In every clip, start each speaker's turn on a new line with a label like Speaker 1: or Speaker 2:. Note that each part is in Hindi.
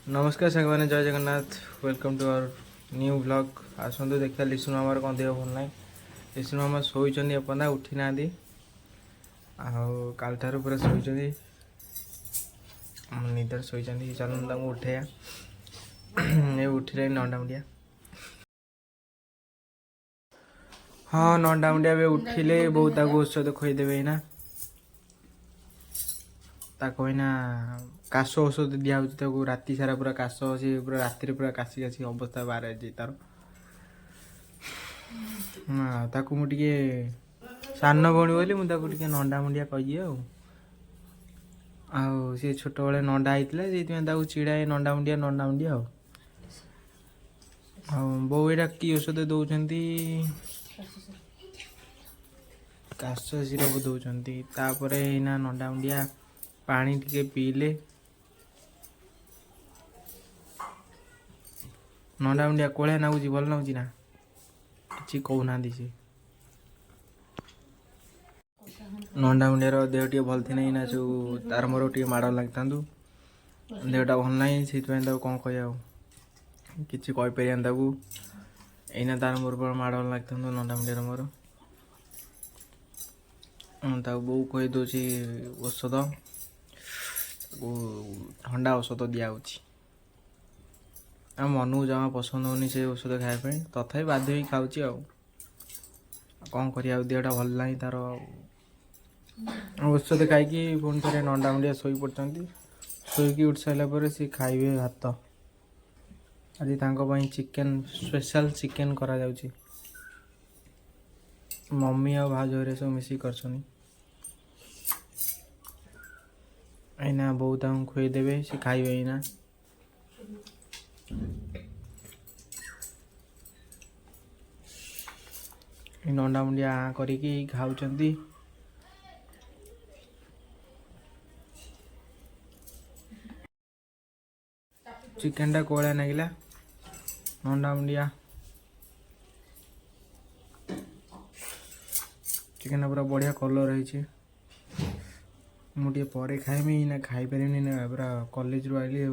Speaker 1: नमस्कार साग मैंने जय Jagannath welcome to our new blog आसतु देखा लिसुन मामार कौन देह भल ना लिसुन मामा शोचंदी अपना उठी ना आल ठार पूरा शोचंदी निदर शोचंदी चलन उठे उठिले नंडा मुंडिया हाँ नंडा मुंडिया भी उठिले बहुत औषध खुईदेवे ना काश औषध दिया राति सारा पूरा काश सी पूरा राति पूरा काशी काशी अवस्था बाहर जाए तार ताकू मुझे सान भौणी बोली मुझे नंडा मुंडिया कही सी छोट बड़े नंडा होता से चिड़ाए नंडा मुंडिया बो यहाँ कि औषध दौरान काश सिरप दौरान नंडा मुंडिया पानी टिके पीले नंडा मुंडिया कोलिया नागुची भल नागुची ना कि कहना सी नंडा मुंडिया देह टे भल थी ना सब तार मोर टे माड़ लगता देहटा भल ना से कौन कह कि एना तार मोर माड़ लगता नंडा मुंडिया मोर बो कही दौर औषध ठंडा औषध दिया मन को जमा पसंद होनी से औषध खायापी तथा बाध्य खाऊँगी कौन कर देहटा भल ना तार औषध खाई पुणी थे नंडा मुंडिया शोई पड़ती शोक उठ सारापर सी खाइबे भात आज चिकेन स्पेशल चिकेन करा जाउची मम्मी और भाज सब मिसिक कर एना बहुत खुईदेवे सी खाइबे एना नंडा मुंडिया करिकी खाऊचंती चिकेन टा कोड़ा नागिला नंडा मुंडिया चिकेन पूरा बढ़िया कलर है मुझे पर खाइमी ना खाई पारे ना पूरा कॉलेज रू आइली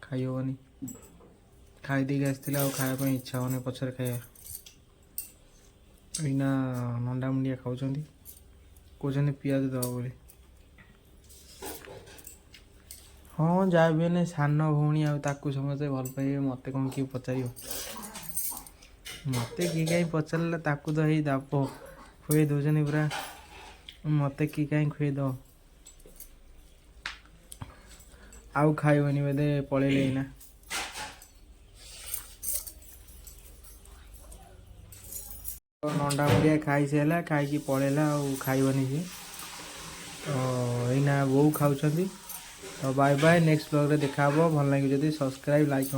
Speaker 1: खाई हेनी खाई देके आसला खायापी इच्छा होनी पचर खाया इना नंडा मुंडिया खाऊँ कहते पियाज दब बोली हाँ जहाँ भी ना सान भौणी आकू समस्ते भल पाइबे मत कौन किए पचार मत किए कहीं पचारा ताकू तो यही दाप खुए दौरान पूरा मत किए कहीं खुए दब आउ खाइबनी बोधे पलैले ना नंडा मुंडिया खाई सारा खाई पलैला खाइबनी सी तो यही बो खाऊँ तो बाय बाय नेक्स्ट ब्लॉग रे देखा भल लगे जदि सब्सक्राइब लाइक